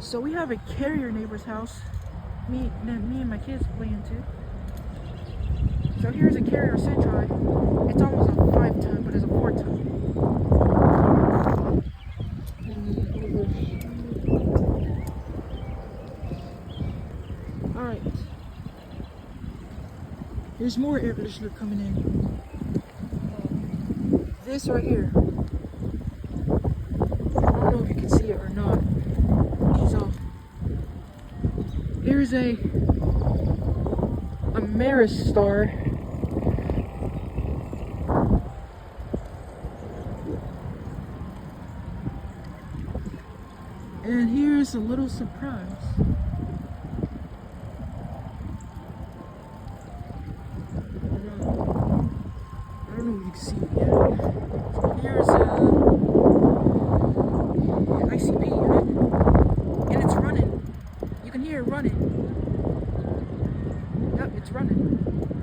So we have a carrier neighbor's house. Me and my kids play into. So here's a carrier Sentry. It's almost a 5-ton, but it's a 4-ton. Alright. There's more air conditioner coming in. This right here. I don't know if you can see it or not. So here's a Meristar. And here's a little surprise. I don't know if you can see it yet. Here's a ICP unit, and it's running. You can hear it running. Yep, it's running.